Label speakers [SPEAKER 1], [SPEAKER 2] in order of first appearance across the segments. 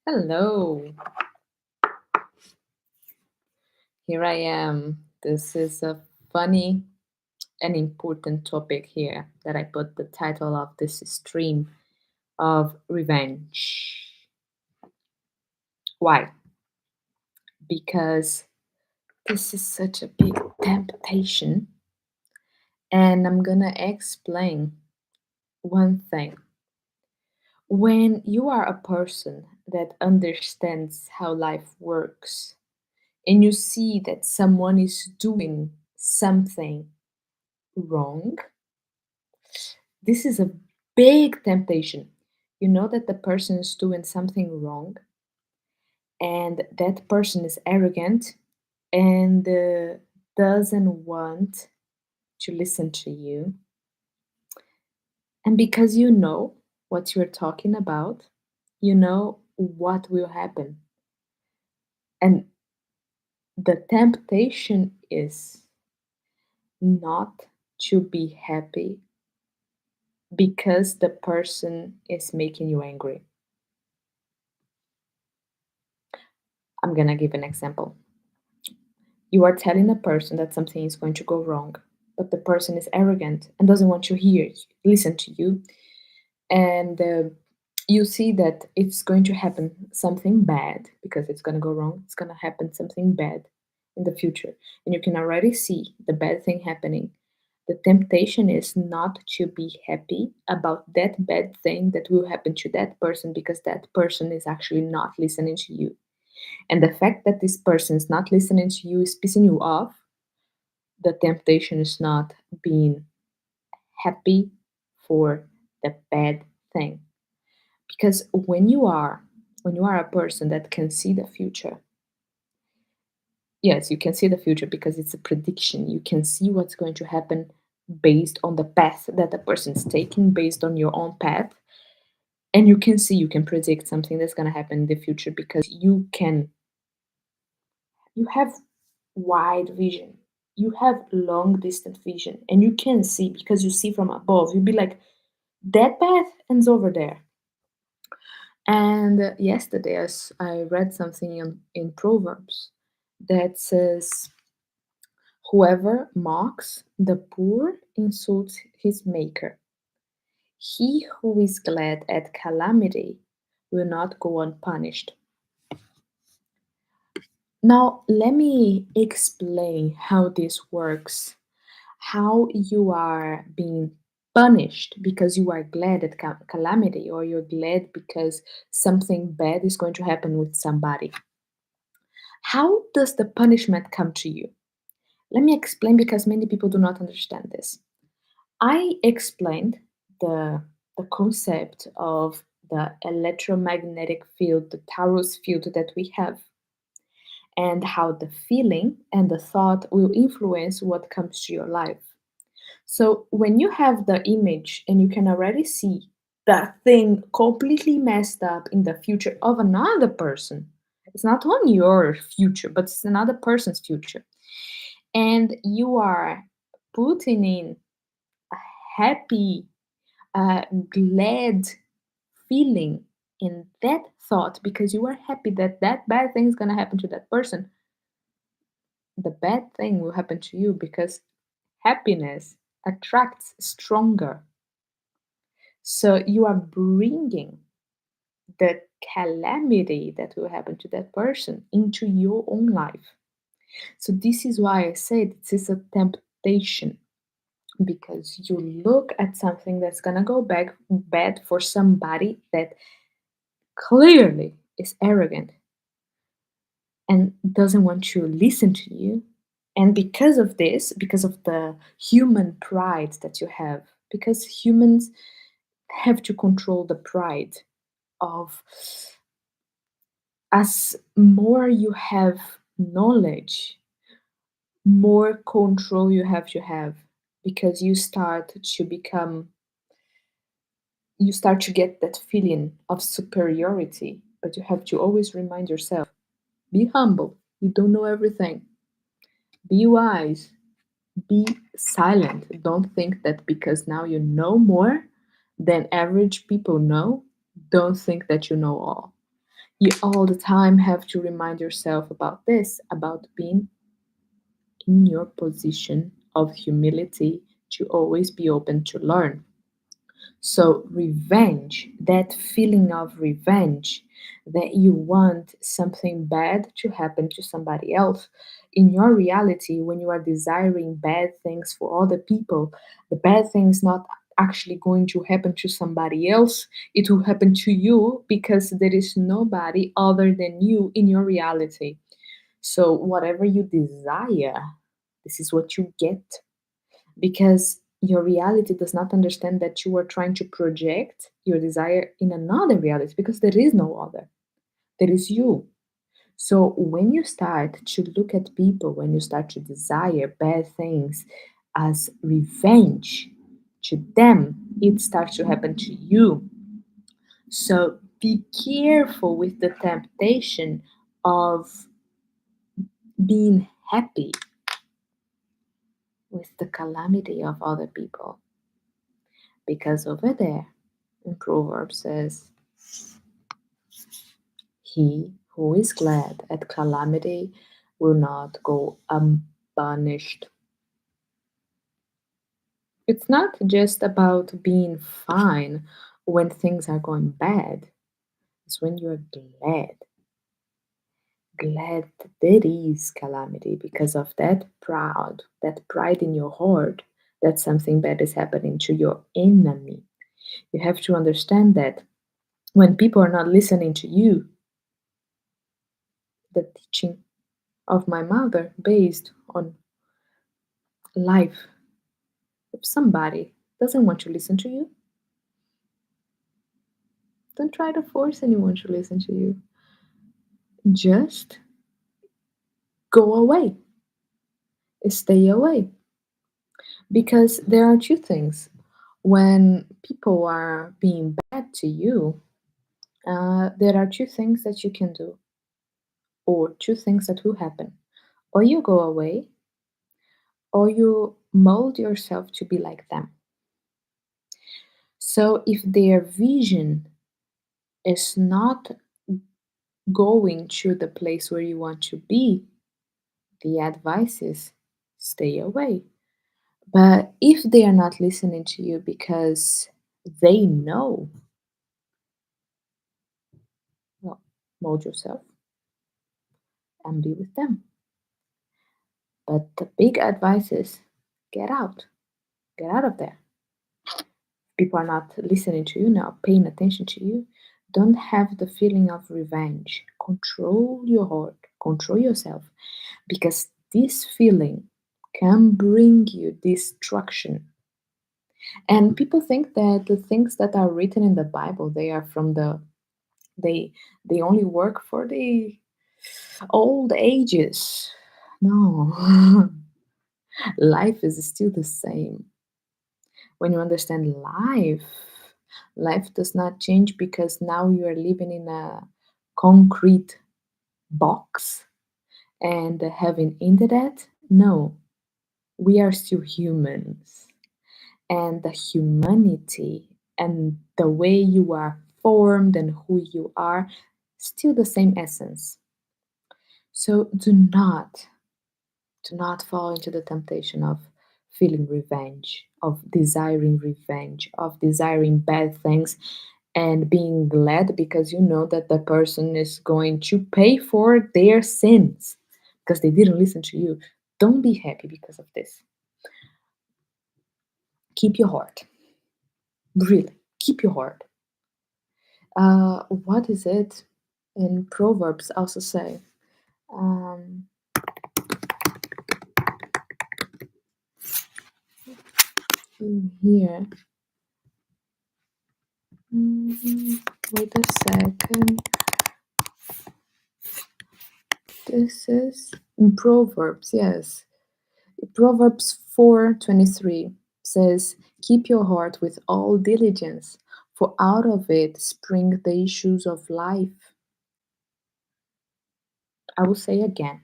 [SPEAKER 1] Hello, here I am. This is a funny and important topic here that I put the title of this stream of revenge. Why? Because this is such a big temptation, and I'm gonna explain one thing. When you are a person that understands how life works, and you see that someone is doing something wrong, this is a big temptation. You know that the person is doing something wrong and that person is arrogant and doesn't want to listen to you. And because you know what you're talking about, you know what will happen. And the temptation is not to be happy because the person is making you angry. I'm gonna give an example. You are telling a person that something is going to go wrong, but the person is arrogant and doesn't want to listen to you, and you see that it's going to happen something bad because it's going to go wrong. It's going to happen something bad in the future, and you can already see the bad thing happening. The temptation is not to be happy about that bad thing that will happen to that person because that person is actually not listening to you. And the fact that this person is not listening to you is pissing you off. The temptation is not being happy for the bad thing. Because when you are a person that can see the future, yes, you can see the future because it's a prediction. You can see what's going to happen based on the path that the person is taking, based on your own path. And you can predict something that's going to happen in the future because you have wide vision. You have long distance vision and you can see because you see from above. You'll be like, that path ends over there. And yesterday I read something in Proverbs that says, whoever mocks the poor insults his maker. He who is glad at calamity will not go unpunished. Now, let me explain how this works. How you are being punished because you are glad at calamity, or you're glad because something bad is going to happen with somebody. How does the punishment come to you? Let me explain because many people do not understand this. I explained the concept of the electromagnetic field, the Taurus field that we have, and how the feeling and the thought will influence what comes to your life. So when you have the image and you can already see that thing completely messed up in the future of another person, it's not on your future, but it's another person's future. And you are putting in a happy, glad feeling in that thought because you are happy that that bad thing is going to happen to that person. The bad thing will happen to you because happiness attracts stronger. So you are bringing the calamity that will happen to that person into your own life. So this is why I said this is a temptation because you look at something that's gonna go back bad for somebody that clearly is arrogant and doesn't want to listen to you. And because of this, because of the human pride that you have, because humans have to control the pride of, as more you have knowledge, more control you have because you start to get that feeling of superiority, but you have to always remind yourself, be humble, you don't know everything, be wise, be silent. Don't think that because now you know more than average people know, don't think that you know all. You all the time have to remind yourself about this, about being in your position of humility, to always be open to learn. So, revenge, that feeling of revenge, that you want something bad to happen to somebody else. In your reality, when you are desiring bad things for other people, the bad thing is not actually going to happen to somebody else. It will happen to you because there is nobody other than you in your reality. So, whatever you desire, this is what you get, because your reality does not understand that you are trying to project your desire in another reality, because there is no other. There is you. So when you start to look at people, when you start to desire bad things as revenge to them, it starts to happen to you. So be careful with the temptation of being happy with the calamity of other people, because over there in Proverbs says, he who is glad at calamity will not go unpunished. It's not just about being fine when things are going bad, it's when you're glad that there is calamity, because of that pride in your heart, that something bad is happening to your enemy. You have to understand that when people are not listening to you, the teaching of my mother based on life. If somebody doesn't want to listen to you, don't try to force anyone to listen to you. Just go away, stay away. Because there are two things. When people are being bad to you, there are two things that you can do, or two things that will happen. Or you go away, or you mold yourself to be like them. So if their vision is not going to the place where you want to be, the advice is stay away. But if they are not listening to you because they know, well, mold yourself and be with them. But the big advice is get out, get out of there. People are not listening to you now, paying attention to you. Don't have the feeling of revenge. Control your heart, control yourself, because this feeling can bring you destruction. And people think that the things that are written in the Bible, they are from they they only work for the old ages. No. Life is still the same. When you understand life does not change because now you are living in a concrete box and having internet. No, we are still humans, and the humanity and the way you are formed and who you are, still the same essence. So do not fall into the temptation of feeling revenge, of desiring bad things, and being glad because you know that the person is going to pay for their sins because they didn't listen to you. Don't be happy because of this. Keep your heart. Really, keep your heart. What is it in Proverbs also say? Um, Here. Wait a second. This is in Proverbs, yes. Proverbs 4:23 says, "Keep your heart with all diligence, for out of it spring the issues of life." I will say again,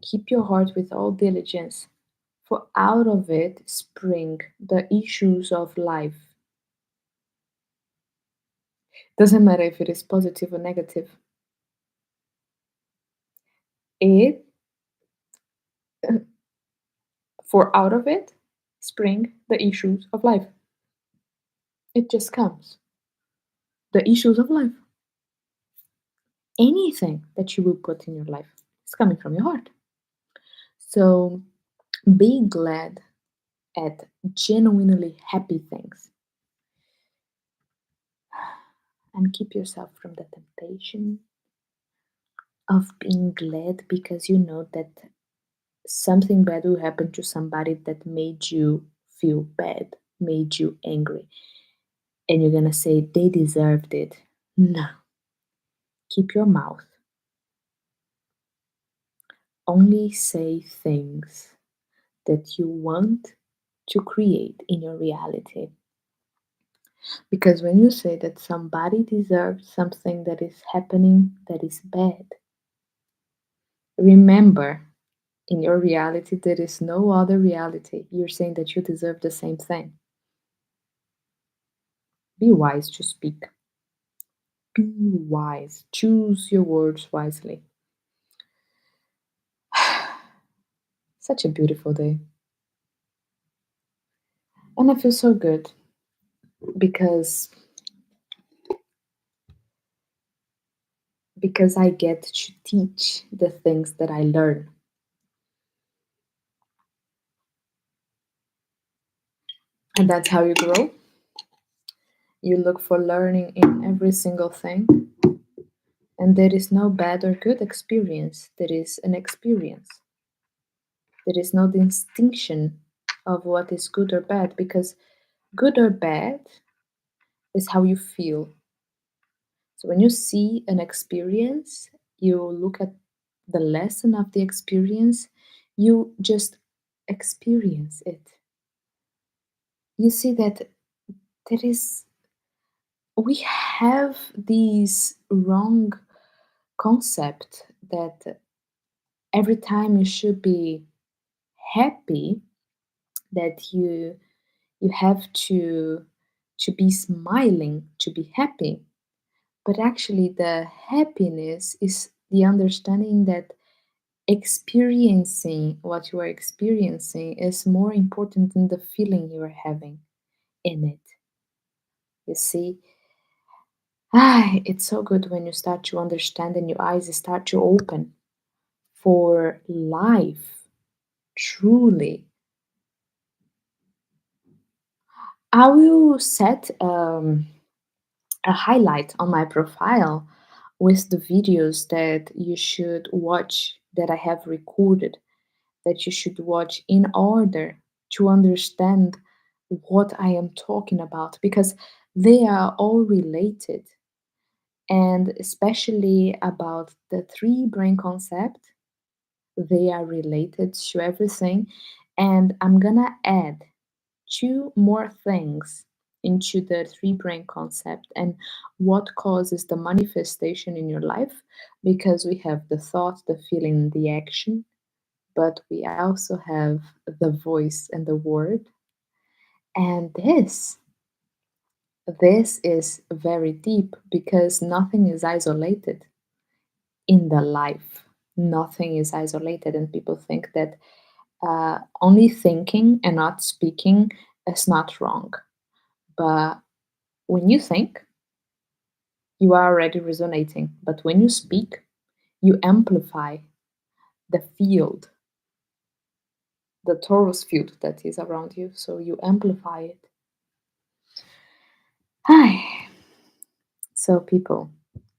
[SPEAKER 1] keep your heart with all diligence, for out of it spring the issues of life. Doesn't matter if it is positive or negative. It, for out of it, spring the issues of life. It just comes. The issues of life. Anything that you will put in your life is coming from your heart. So be glad at genuinely happy things and keep yourself from the temptation of being glad because you know that something bad will happen to somebody that made you feel bad, made you angry, and you're gonna say they deserved it. No, keep your mouth. Only say things that you want to create in your reality. Because when you say that somebody deserves something that is happening that is bad, remember in your reality there is no other reality. You're saying that you deserve the same thing. Be wise to speak. Be wise. Choose your words wisely. Such a beautiful day. And I feel so good because I get to teach the things that I learn. And that's how you grow. You look for learning in every single thing. And there is no bad or good experience. There is an experience. There is no distinction of what is good or bad because good or bad is how you feel. So when you see an experience, you look at the lesson of the experience, you just experience it. You see that there is, we have these wrong concept that every time you should be happy, that you have to be smiling to be happy. But actually, the happiness is the understanding that experiencing what you are experiencing is more important than the feeling you are having in it. You see, it's so good when you start to understand and your eyes start to open for life. Truly, I will set a highlight on my profile with the videos that you should watch that I have recorded, that you should watch in order to understand what I am talking about because they are all related, and especially about the three brain concept, they are related to everything. And I'm gonna add two more things into the three brain concept and what causes the manifestation in your life, because we have the thought, the feeling, the action, but we also have the voice and the word. And this is very deep because nothing is isolated in the life. Nothing is isolated, and people think that only thinking and not speaking is not wrong. But when you think, you are already resonating. But when you speak, you amplify the field, the torus field that is around you. So you amplify it. Hi. So, people,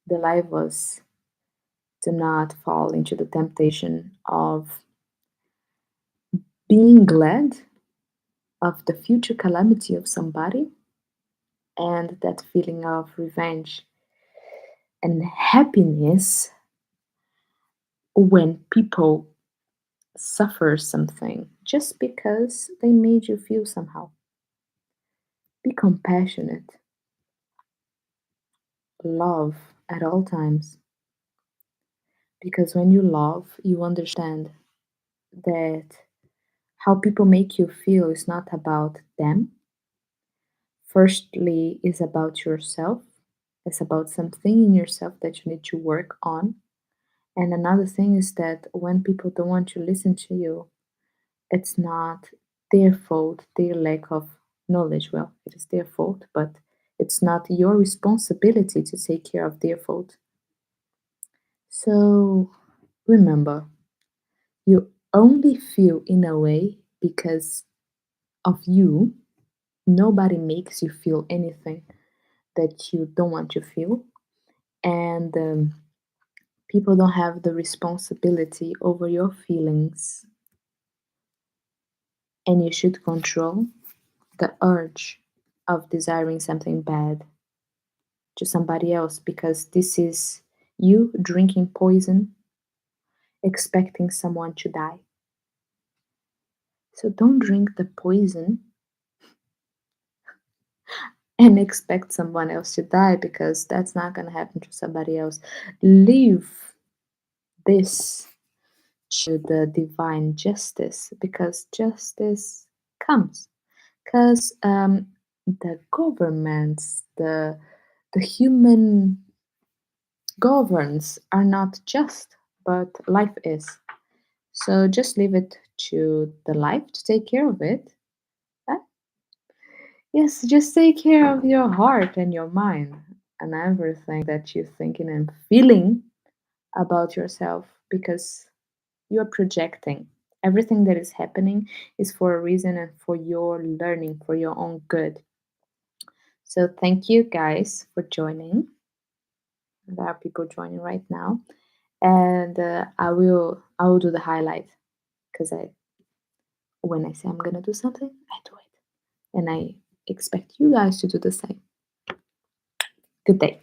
[SPEAKER 1] the life was to not fall into the temptation of being glad of the future calamity of somebody and that feeling of revenge and happiness when people suffer something just because they made you feel somehow. Be compassionate, love at all times, because when you love, you understand that how people make you feel is not about them. Firstly, is about yourself. It's about something in yourself that you need to work on. And another thing is that when people don't want to listen to you, it's not their fault, their lack of knowledge. Well, it is their fault, but it's not your responsibility to take care of their fault. So remember, you only feel in a way because of you. Nobody makes you feel anything that you don't want to feel. And people don't have the responsibility over your feelings. And you should control the urge of desiring something bad to somebody else because this is you drinking poison, expecting someone to die. So don't drink the poison and expect someone else to die because that's not going to happen to somebody else. Leave this to the divine justice because justice comes. Because the governments, the human governs are not just, but life is. So just leave it to the life to take care of it. Uh, Yes, just take care of your heart and your mind and everything that you're thinking and feeling about yourself because you're projecting. Everything that is happening is for a reason and for your learning, for your own good. So thank you guys for joining. There are people joining right now, and I will do the highlight because I when I say I'm gonna do something, I do it, and I expect you guys to do the same. Good day.